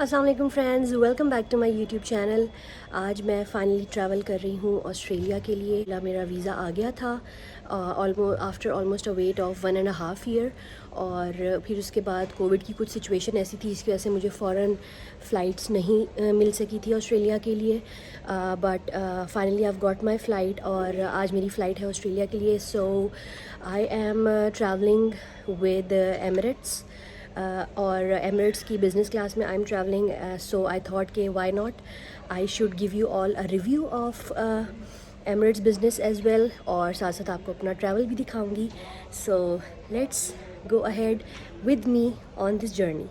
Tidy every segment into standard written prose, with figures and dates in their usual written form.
अस्सलाम वालेकुम friends, welcome back to my YouTube channel. आज मैं फ़ाइनली ट्रैवल कर रही हूँ ऑस्ट्रेलिया के लिए। मेरा वीज़ा आ गया था after almost a weight of 1.5 year. और फिर उसके बाद कोविड की कुछ सिचुएशन ऐसी थी, इसकी वजह से मुझे फ़ौरन फ़्लाइट्स नहीं मिल सकी थी ऑस्ट्रेलिया के लिए। But finally I got my flight और आज मेरी फ़्लाइट है ऑस्ट्रेलिया के लिए। So I am travelling with Emirates और एमिरेट्स की बिज़नेस क्लास में I am travelling. So I thought के why not I should give you all a review of Emirates business as well, और साथ साथ आपको अपना ट्रैवल भी दिखाऊंगी। So let's go ahead with me on this journey.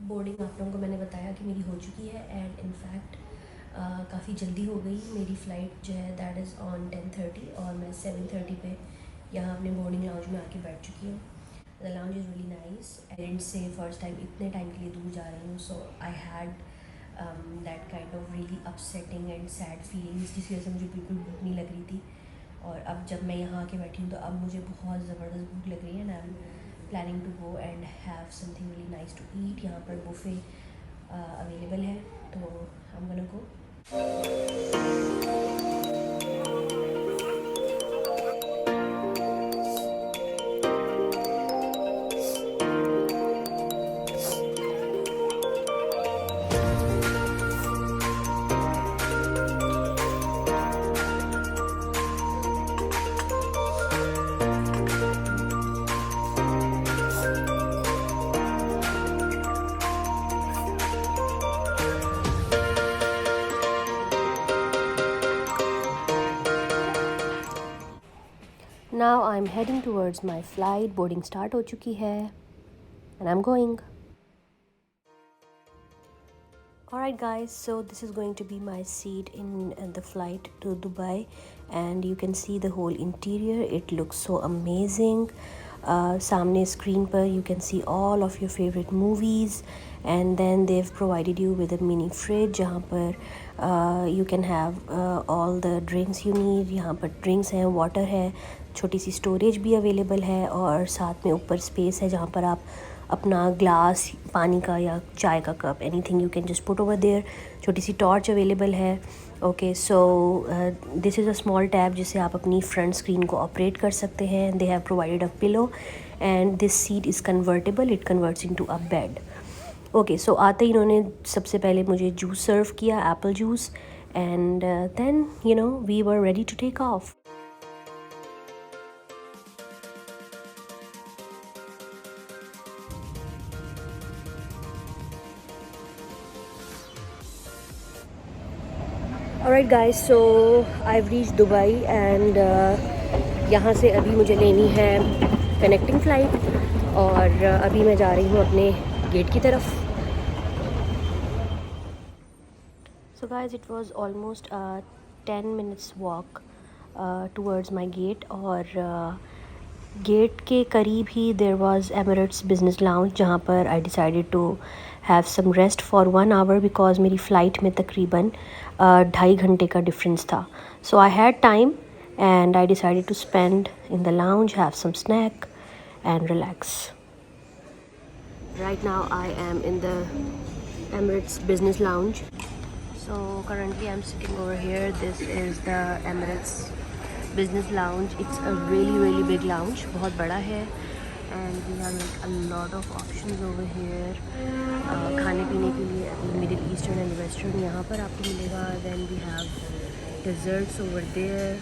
Boarding आप लोगों को मैंने बताया कि मेरी हो चुकी है, एंड इनफैक्ट काफ़ी जल्दी हो गई। मेरी फ़्लाइट जो है दैट इज़ ऑन 10:30 और मैं 7:30 पे यहाँ अपने बोर्डिंग लाउंज में आके बैठ चुकी हूँ। The lounge is really nice. And से फर्स्ट टाइम इतने टाइम के लिए दूर जा रही हूँ, so I had that kind of really upsetting and sad feelings, जिसकी वजह से मुझे बिल्कुल भूख नहीं लग रही थी। और अब जब मैं यहाँ आके बैठी हूँ तो अब मुझे बहुत ज़बरदस्त भूख लग रही है, and I am planning to go and have something really nice to eat. यहाँ पर बुफे अवेलेबल है, तो I am gonna go. Now I'm heading towards my flight. Boarding start हो चुकी है and I'm going. Alright guys, so this is going to be my seat in the flight to Dubai, and you can see the whole interior. It looks so amazing. सामने screen पर you can see all of your favorite movies, and then they've provided you with a mini fridge जहाँ पर you can have all the drinks you need. यहाँ पर drinks हैं, water है, छोटी सी storage भी अवेलेबल है, और साथ में ऊपर स्पेस है जहाँ पर आप अपना ग्लास पानी का या चाय का cup anything you can just put over there. छोटी सी टॉर्च अवेलेबल है। Okay, so this is a small tab जिससे आप अपनी फ्रंट स्क्रीन को ऑपरेट कर सकते हैं। They have provided a pillow and this seat is convertible, it converts into a bed. Okay, so आते ही इन्होंने सबसे पहले मुझे जूस सर्व किया, apple juice, and then we were ready to take off. Alright guys, so I've reached Dubai and यहाँ से अभी मुझे लेनी है कनेक्टिंग फ़्लाइट, और अभी मैं जा रही हूँ अपने गेट की तरफ। So guys, it was almost a 10 minutes walk towards my gate, और गेट के करीब ही there was Emirates business lounge, जहाँ पर I decided to have some rest for 1 hour because मेरी फ़्लाइट में तकरीबन 2.5 घंटे का डिफरेंस था। So I had time and I decided to spend in the lounge, have some snack and relax. Right now I am in the Emirates business lounge. So currently I'm sitting over here. This is the Emirates Business Lounge. It's a really big lounge, बहुत बड़ा है, and we have like a lot of options over here. खाने पीने के लिए Middle Eastern and Western यहाँ पर आपको मिलेगा. Then we have desserts over there.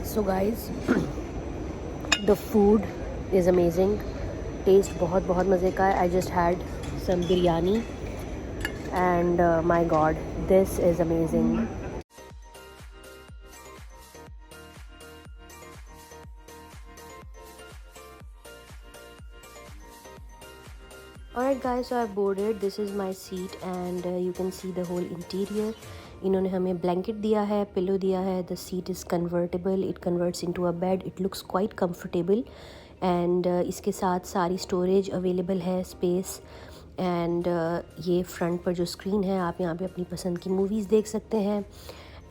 So guys, the food is amazing. Taste बहुत मज़े का है. I just had some biryani and my god, this is amazing. Alright guys, so I boarded. This is my seat and you can see the whole interior. इन्होंने हमें blanket दिया है, pillow दिया है. The seat is convertible. It converts into a bed. It looks quite comfortable. And इसके साथ सारी storage available है, स्पेस. एंड ये फ्रंट पर जो स्क्रीन है, आप यहाँ पे अपनी पसंद की मूवीज़ देख सकते हैं.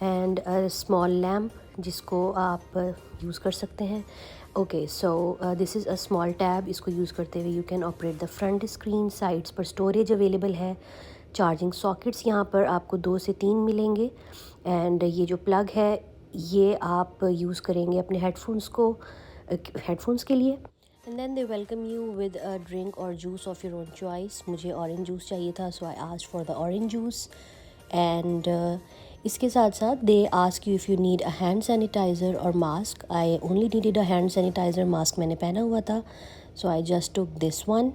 एंड स्मॉल लैम्प जिसको आप यूज़ कर सकते हैं. Okay, so this is a small tab. इसको यूज़ करते हुए you can operate the front screen. Sides पर स्टोरेज अवेलेबल है. चार्जिंग सॉकेट्स यहाँ पर आपको 2 से 3 मिलेंगे. एंड ये जो प्लग है ये आप यूज़ करेंगे अपने हेडफोन्स के लिए. And then they welcome you with a drink और juice of your own choice. मुझे ऑरेंज जूस चाहिए था, so I asked for the orange juice. And इसके साथ साथ they ask you if you need a hand sanitizer और mask. I only needed a hand sanitizer. Mask मैंने पहना हुआ था, so I just took this one.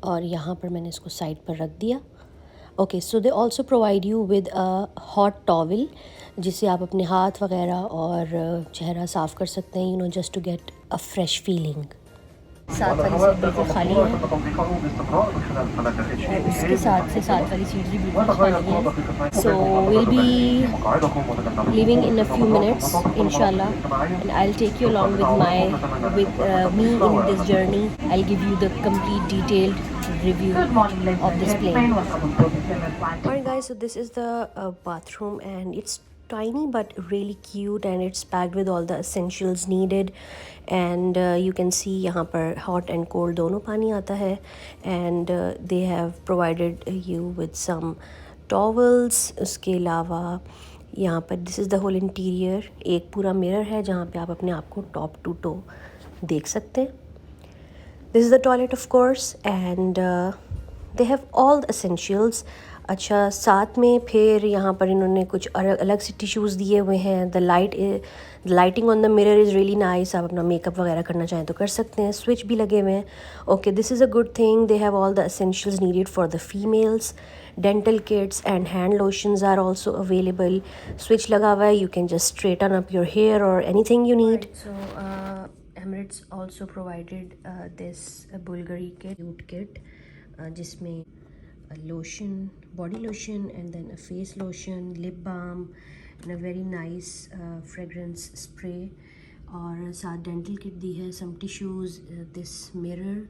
और यहाँ पर मैंने इसको साइड पर रख दिया. Okay, so they also provide you with a hot towel जिससे आप अपने हाथ वगैरह और चेहरा साफ़ कर सकते हैं, just to get a fresh feeling. साथ वाली सीट बिल्कुल खाली है और उसके साथ से साथ वाली सीट भी बिल्कुल खाली है. So will be leaving in a few minutes इंशाल्लाह, and I will take you along with me in this journey. I will give you the complete detailed review of this plane. Alright guys, so this is the bathroom and it's tiny but really cute and it's packed with all the essentials needed. And you can see यहाँ पर hot and cold दोनों पानी आता है. And they have provided you with some towels. उसके अलावा यहाँ पर this is the whole interior. एक पूरा mirror है जहाँ पे आप अपने आप को top to toe देख सकते हैं. This is the toilet of course and they have all the essentials. अच्छा, साथ में फिर यहाँ पर इन्होंने कुछ अलग से टिश्यूज़ दिए हुए हैं. The lighting on the mirror is really nice. आप अपना मेकअप वगैरह करना चाहें तो कर सकते हैं. स्विच भी लगे हुए हैं. Okay, this is a good thing. They have all the essentials needed for the females. Dental kits and hand lotions are also available. Switch लगा हुआ है. You can just straighten up your hair और anything you need. Emirates also provided this Bulgari kit जिसमें lotion, body lotion and then a face lotion, lip balm and a very nice fragrance spray. और साथ dental kit दी है, some tissues, this mirror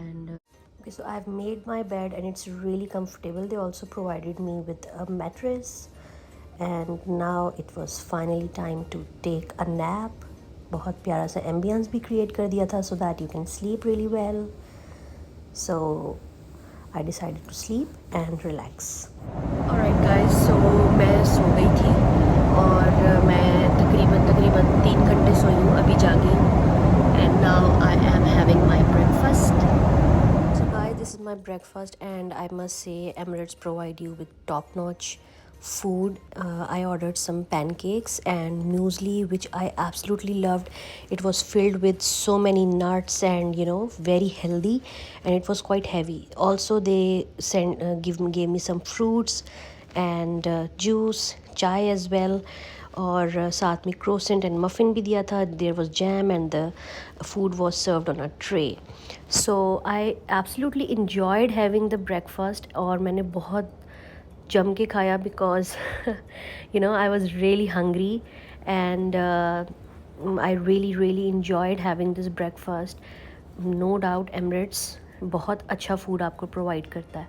and okay, so I've made my bed and it's really comfortable. They also provided me with a mattress and now it was finally time to take a nap. बहुत प्यारा सा ambience भी create कर दिया था so that you can sleep really well. So I decided to sleep and relax. Alright guys, so मैं सो गई थी और मैं तकरीबन 3 घंटे सोई हूँ, अभी जागी हूँ. And now I am having my breakfast. So guys, this is my breakfast and I must say Emirates provide you with top-notch food. I ordered some pancakes and muesli which I absolutely loved. It was filled with so many nuts and very healthy, and it was quite heavy. Also they gave me some fruits and juice, chai as well. और साथ में croissant and muffin भी दिया था. There was jam and the food was served on a tray. So I absolutely enjoyed having the breakfast और मैंने बहुत जम के खाया because I was really hungry and I really enjoyed having this breakfast. No doubt Emirates बहुत अच्छा food आपको provide करता है.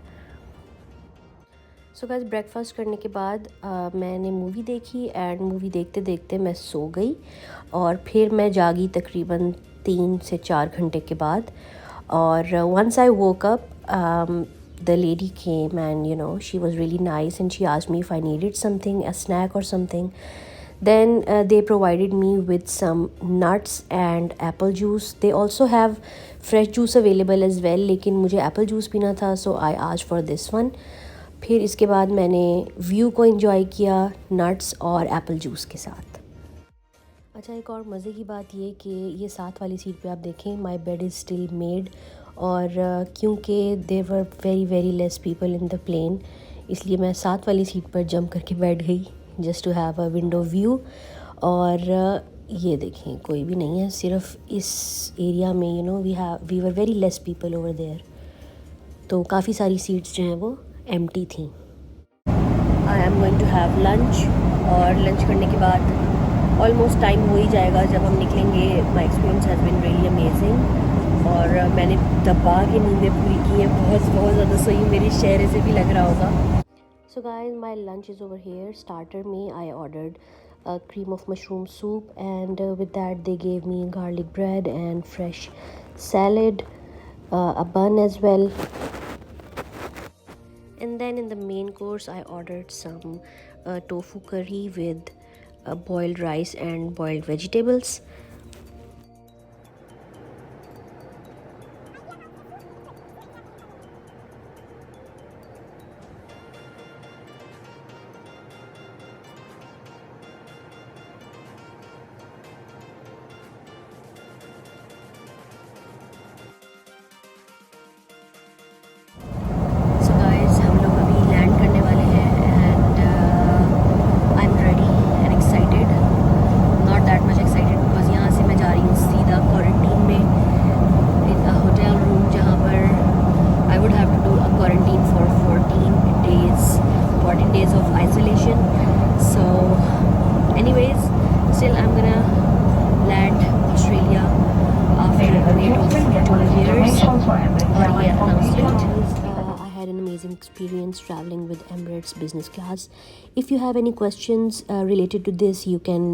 सो गाइस, ब्रेकफास्ट करने के बाद मैंने मूवी देखी एंड मूवी देखते देखते मैं सो गई और फिर मैं जागी तकरीबन 3 से 4 घंटे के बाद. और once I woke up, the lady came and she was really nice and she asked me if I needed something, a snack or something. Then they provided me with some nuts and apple juice. They also have fresh juice available as well, लेकिन मुझे apple juice पीना था so I asked for this one. फिर इसके बाद मैंने view को enjoy किया nuts और apple juice के साथ. अच्छा, एक और मज़े की बात ये कि ये साथ वाली सीट पे आप देखें my bed is still made. और क्योंकि there were very less people in the plane, इसलिए मैं साथ वाली सीट पर जंप करके बैठ गई just to have a window view. और ये देखें कोई भी नहीं है, सिर्फ इस एरिया में we were very less people over there, तो काफ़ी सारी सीट्स जो हैं वो एम्प्टी थी। I am going to have lunch, और लंच करने के बाद ऑलमोस्ट टाइम हो ही जाएगा जब हम निकलेंगे। My experience has been really amazing, और मैंने दबा के नींदें पूरी की हैं, बहुत ज़्यादा सोई, मेरे चेहरे से भी लग रहा होगा। So guys, my lunch is over here. Starter me, I ordered a cream of mushroom soup, and with that they gave me garlic bread and fresh salad, a bun as well. And then in the main course I ordered some tofu curry with boiled rice and boiled vegetables. So guys, हम लोग अभी land करने वाले हैं, and I'm ready and excited. Not that much excited because यहाँ से मैं जा रही हूँ सीधा क्वारंटीन में, in a hotel room जहाँ पर I would have to do a quarantine for 14 days of isolation. So anyways, still I'm gonna land Australia after a wait of 2 years. और ये announcement. I had an amazing experience traveling with Emirates business class. If you have any questions related to this, you can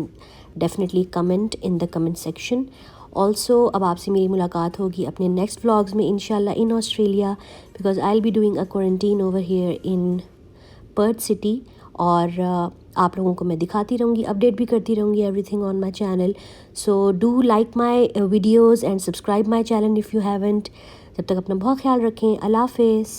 definitely comment in the comment section. Also, अब आपसे मेरी मुलाकात होगी अपने next vlogs में इंशाल्लाह in Australia, because I'll be doing a quarantine over here in Perth City, और आप लोगों को मैं दिखाती रहूँगी, अपडेट भी करती रहूँगी everything on my channel. So do like my videos and subscribe my channel if you haven't. जब तक अपना बहुत ख्याल रखें, अल्लाह हाफ़िज़।